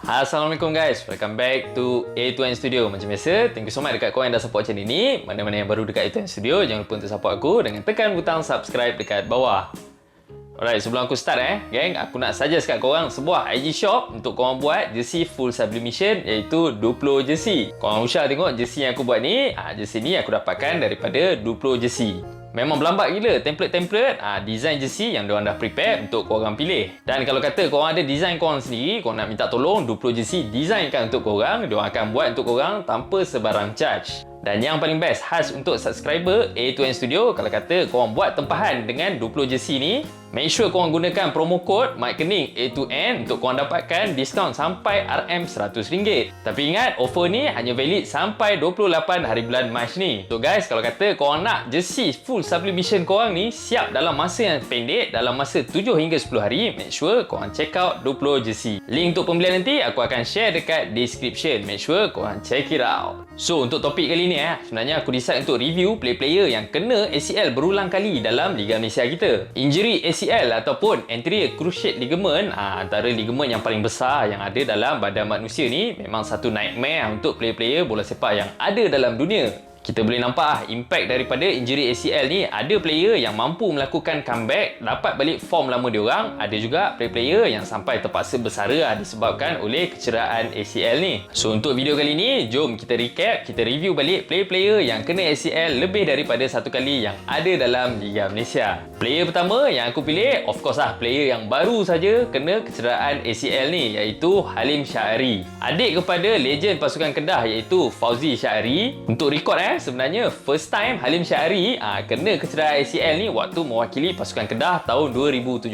Assalamualaikum guys, welcome back to A2N Studio. Macam biasa, thank you so much dekat korang yang dah support channel ni. Mana-mana yang baru dekat A2N Studio, jangan lupa untuk support aku dengan tekan butang subscribe dekat bawah. Alright, sebelum aku start gang, aku nak suggest kat korang sebuah IG shop untuk korang buat jersey full sublimation, iaitu Duplo jersey. Korang usah tengok jersey yang aku buat ni. Jersey ni aku dapatkan daripada Duplo jersey. Memang berlambat gila template-template design jersey yang diorang dah prepare untuk korang pilih. Dan kalau kata korang ada design korang sendiri, korang nak minta tolong Duplo jersey designkan untuk korang, diorang akan buat untuk korang tanpa sebarang charge. Dan yang paling best, khas untuk subscriber A2N Studio, kalau kata korang buat tempahan dengan Duplo jersey ni, make sure korang gunakan promo code MikeKening A2N untuk korang dapatkan diskaun sampai RM100. Tapi ingat, offer ni hanya valid sampai 28 hari bulan Mac ni. So guys, kalau kata korang nak jersey full sublimation korang ni siap dalam masa yang pendek, dalam masa 7 hingga 10 hari, make sure korang check out Duplo jersey. Link untuk pembelian nanti aku akan share dekat description. Make sure korang check it out. So untuk topik kali ni sebenarnya aku decide untuk review player-player yang kena ACL berulang kali dalam Liga Malaysia kita. Injury ACL ataupun anterior cruciate ligament, antara ligament yang paling besar yang ada dalam badan manusia ni, memang satu nightmare untuk player-player bola sepak yang ada dalam dunia. Kita boleh nampak impact daripada injury ACL ni. Ada player yang mampu melakukan comeback, dapat balik form lama diorang. Ada juga player-player yang sampai terpaksa bersara disebabkan oleh kecederaan ACL ni. So untuk video kali ni, jom kita recap, kita review balik player-player yang kena ACL lebih daripada satu kali yang ada dalam Liga Malaysia. Player pertama yang aku pilih, of course player yang baru saja kena kecederaan ACL ni, iaitu Halim Syahari. Adik kepada legend pasukan Kedah iaitu Fauzi Syahari. Untuk rekod sebenarnya first time Halim Syahari kena kecederaan ACL ni waktu mewakili pasukan Kedah tahun 2017.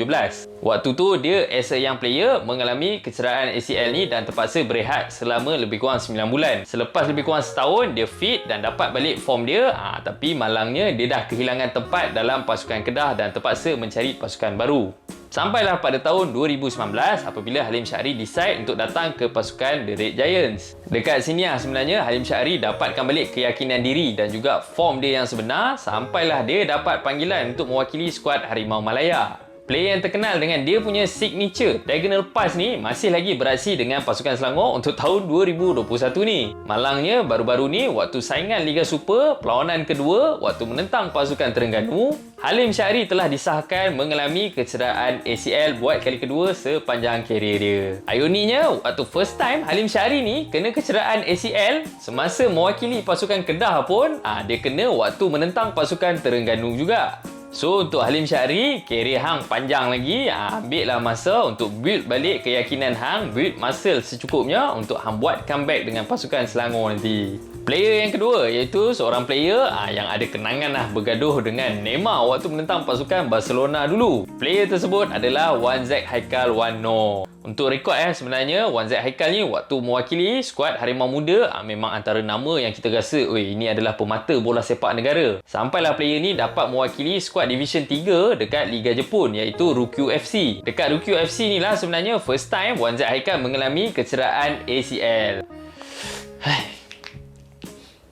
Waktu tu dia as a young player mengalami kecederaan ACL ni dan terpaksa berehat selama lebih kurang 9 bulan. Selepas lebih kurang setahun dia fit dan dapat balik form dia, tapi malangnya dia dah kehilangan tempat dalam pasukan Kedah dan terpaksa mencari pasukan baru. Sampailah pada tahun 2019 apabila Halim Syahari decide untuk datang ke pasukan The Red Giants. Dekat sini sebenarnya Halim Syahari dapatkan balik keyakinan diri dan juga form dia yang sebenar, sampailah dia dapat panggilan untuk mewakili skuad Harimau Malaya. Player yang terkenal dengan dia punya signature diagonal pass ni masih lagi beraksi dengan pasukan Selangor untuk tahun 2021 ni. Malangnya baru-baru ni waktu saingan Liga Super perlawanan kedua waktu menentang pasukan Terengganu, Halim Syahari telah disahkan mengalami kecederaan ACL buat kali kedua sepanjang karier dia. Ironinya, waktu first time Halim Syahari ni kena kecederaan ACL semasa mewakili pasukan Kedah pun, dia kena waktu menentang pasukan Terengganu juga. So untuk Halim Syahari, karier hang panjang lagi. Ambillah masa untuk build balik keyakinan hang, build muscle secukupnya untuk hang buat comeback dengan pasukan Selangor nanti. Player yang kedua iaitu seorang player yang ada kenangan bergaduh dengan Neymar waktu menentang pasukan Barcelona dulu. Player tersebut adalah Wan Zack Haikal Wan Noor. Untuk rekod sebenarnya Wan Zack Haikal ni waktu mewakili skuad Harimau Muda memang antara nama yang kita rasa ini adalah pemata bola sepak negara. Sampailah player ni dapat mewakili skuad Division 3 dekat Liga Jepun iaitu Ryukyu FC. Dekat Ryukyu FC ni lah sebenarnya first time Wan Zack Haikal mengalami kecederaan ACL.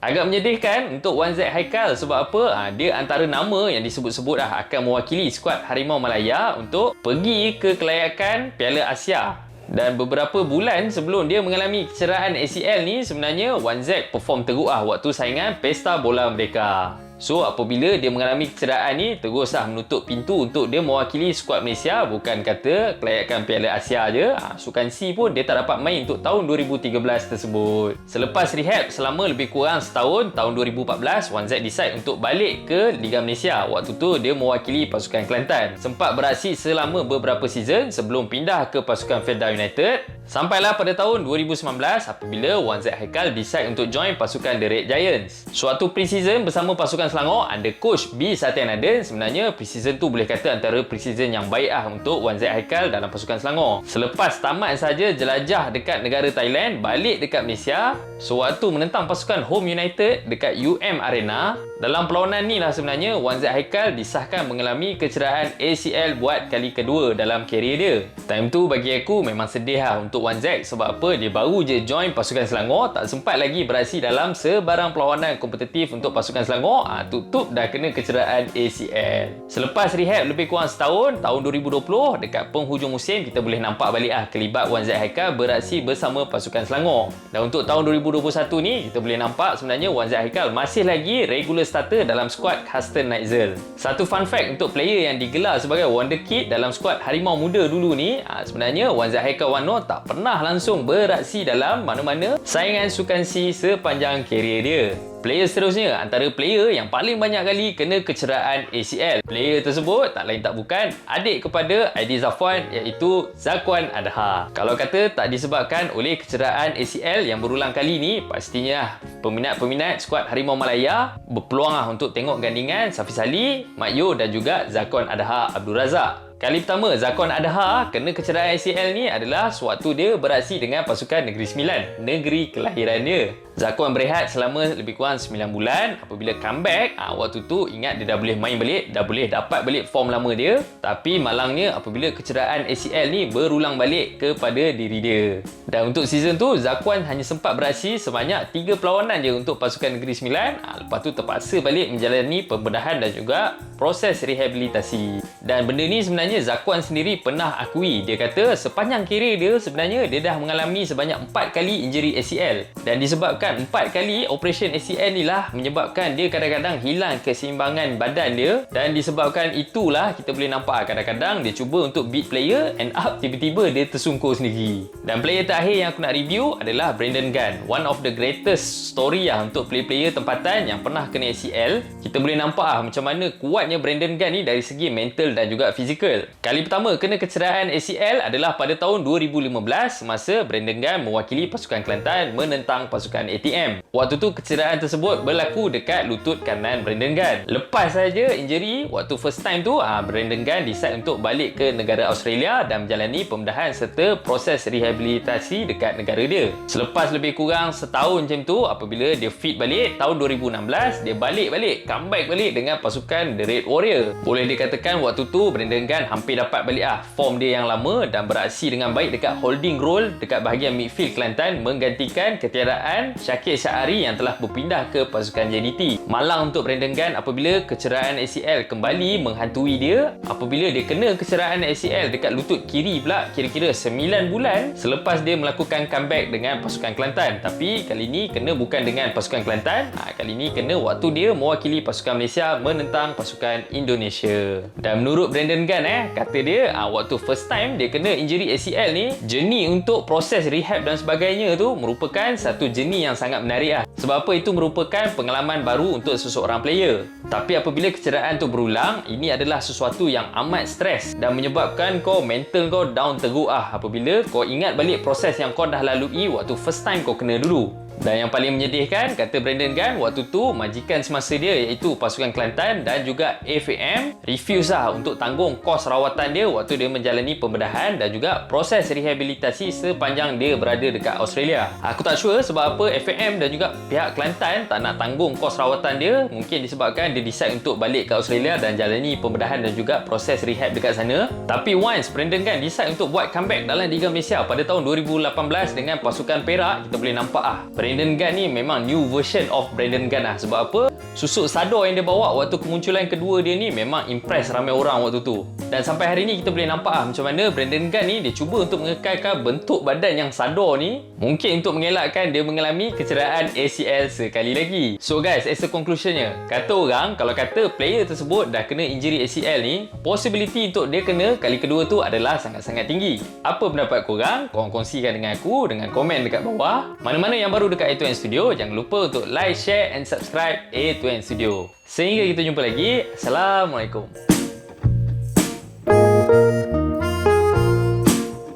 Agak menyedihkan untuk Wan Zack Haikal sebab apa? Dia antara nama yang disebut-sebut akan mewakili skuad Harimau Malaya untuk pergi ke kelayakan Piala Asia. Dan beberapa bulan sebelum dia mengalami kecederaan ACL ni, sebenarnya Wan Zack perform teruk waktu saingan Pesta Bola Merdeka. So apabila dia mengalami kecederaan ni, teruslah menutup pintu untuk dia mewakili skuad Malaysia. Bukan kata kelayakan Piala Asia je, Sukan C pun dia tak dapat main untuk tahun 2013 tersebut. Selepas rehab selama lebih kurang setahun, tahun 2014 Wan Zack decide untuk balik ke Liga Malaysia. Waktu tu dia mewakili pasukan Kelantan. Sempat beraksi selama beberapa season sebelum pindah ke pasukan Felda United. Sampailah pada tahun 2019 apabila Wan Zack Haikal decide untuk join pasukan The Red Giants. Suatu pre-season bersama pasukan Selangor under coach B. Satyan Aden. Sebenarnya pre-season tu boleh kata antara pre-season yang baik untuk Wan Zack Haikal dalam pasukan Selangor. Selepas tamat saja jelajah dekat negara Thailand, balik dekat Malaysia. So waktu menentang pasukan Home United dekat UM Arena, Dalam perlawanan ni lah sebenarnya Wan Zaid Haikal disahkan mengalami kecederaan ACL buat kali kedua dalam kerjaya dia. Time tu bagi aku memang sedih lah untuk Wan Zaid sebab apa, dia baru je join pasukan Selangor, tak sempat lagi beraksi dalam sebarang perlawanan kompetitif untuk pasukan Selangor, tutup dah kena kecederaan ACL. Selepas rehab lebih kurang setahun, tahun 2020 dekat penghujung musim kita boleh nampak balik kelibat Wan Zaid Haikal beraksi bersama pasukan Selangor. Dan untuk tahun 2021 ni kita boleh nampak sebenarnya Wan Zaid Haikal masih lagi regular starter dalam skuad Huston Nightzel. Satu fun fact untuk player yang digelar sebagai Wonder Kid dalam skuad Harimau Muda dulu ni, sebenarnya Wan Zaid Haikal Wano tak pernah langsung beraksi dalam mana-mana saingan sukan C sepanjang kerjaya dia. Player seterusnya, antara player yang paling banyak kali kena kecederaan ACL. Player tersebut tak lain tak bukan adik kepada Aidi Zafwan, iaitu Zakwan Adha. Kalau kata tak disebabkan oleh kecederaan ACL yang berulang kali ni, pastinya peminat-peminat skuad Harimau Malaya berpeluang untuk tengok gandingan Safiz Ali, Mat Yo dan juga Zakwan Adha Abdul Razak. Kali pertama Zakwan Adha kena kecederaan ACL ni adalah sewaktu dia beraksi dengan pasukan Negeri Sembilan, negeri kelahiran dia. Zakwan berehat selama lebih kurang 9 bulan. Apabila comeback, waktu tu ingat dia dah boleh main balik, dah boleh dapat balik form lama dia. Tapi malangnya apabila kecederaan ACL ni berulang balik kepada diri dia. Dan untuk season tu, Zakwan hanya sempat beraksi sebanyak 3 perlawanan je untuk pasukan Negeri Sembilan. Lepas tu terpaksa balik menjalani pembedahan dan juga proses rehabilitasi. Dan benda ni sebenarnya Zakwan sendiri pernah akui. Dia kata sepanjang kerjaya dia sebenarnya dia dah mengalami sebanyak 4 kali injury ACL. Dan disebabkan 4 kali operation ACL ni lah menyebabkan dia kadang-kadang hilang keseimbangan badan dia. Dan disebabkan itulah kita boleh nampak kadang-kadang dia cuba untuk beat player, end up tiba-tiba dia tersungkur sendiri. Dan player terakhir yang aku nak review adalah Brandon Gunn. One of the greatest story untuk player-player tempatan yang pernah kena ACL. Kita boleh nampak macam mana kuatnya Brandon Gunn ni dari segi mental dan juga fizikal. Kali pertama kena kecederaan ACL adalah pada tahun 2015 semasa Brandon Gunn mewakili pasukan Kelantan menentang pasukan ATM. Waktu tu kecederaan tersebut berlaku dekat lutut kanan Brandon Gunn. Lepas saja injury, waktu first time tu Brandon Gunn decide untuk balik ke negara Australia dan menjalani pembedahan serta proses rehabilitasi dekat negara dia. Selepas lebih kurang setahun macam tu, apabila dia fit balik tahun 2016, dia comeback balik dengan pasukan The Red Warrior. Boleh dikatakan waktu tu Brandon Gunn hampir dapat balik form dia yang lama dan beraksi dengan baik dekat holding role dekat bahagian midfield Kelantan, menggantikan ketiadaan Syakir Syahari yang telah berpindah ke pasukan JDT. Malang untuk Brandon Gunn apabila kecederaan ACL kembali menghantui dia, apabila dia kena kecederaan ACL dekat lutut kiri pula kira-kira 9 bulan selepas dia melakukan comeback dengan pasukan Kelantan. Tapi kali ni kena bukan dengan pasukan Kelantan, kali ni kena waktu dia mewakili pasukan Malaysia menentang pasukan Indonesia. Dan menurut Brandon Gunn kata dia waktu first time dia kena injury ACL ni, journey untuk proses rehab dan sebagainya tu merupakan satu journey yang sangat menarik sebab apa, itu merupakan pengalaman baru untuk seseorang player. Tapi apabila kecederaan tu berulang, ini adalah sesuatu yang amat stres dan menyebabkan kau mental kau down teruk apabila kau ingat balik proses yang kau dah lalui waktu first time kau kena dulu. Dan yang paling menyedihkan, kata Brandon Gunn, waktu tu majikan semasa dia iaitu pasukan Kelantan dan juga FAM refuse untuk tanggung kos rawatan dia waktu dia menjalani pembedahan dan juga proses rehabilitasi sepanjang dia berada dekat Australia. Aku tak sure sebab apa FAM dan juga pihak Kelantan tak nak tanggung kos rawatan dia. Mungkin disebabkan dia decide untuk balik ke Australia dan jalani pembedahan dan juga proses rehab dekat sana. Tapi once Brandon Gunn decide untuk buat comeback dalam Liga Malaysia pada tahun 2018 dengan pasukan Perak, kita boleh nampak Brandon Gunn ni memang new version of Brandon Gunn sebab apa? Susuk sadar yang dia bawa waktu kemunculan kedua dia ni memang impress ramai orang waktu tu. Dan sampai hari ni kita boleh nampak macam mana Brandon Gunn ni dia cuba untuk mengekalkan bentuk badan yang sadar ni, mungkin untuk mengelakkan dia mengalami kecederaan ACL sekali lagi. So guys, as a conclusionnya, kata orang kalau kata player tersebut dah kena injury ACL ni, possibility untuk dia kena kali kedua tu adalah sangat-sangat tinggi. Apa pendapat korang? Korang kongsikan dengan aku dengan komen dekat bawah. Mana-mana yang baru dekat A2N Studio, jangan lupa untuk like, share and subscribe A2N Studio. Sehingga kita jumpa lagi. Assalamualaikum.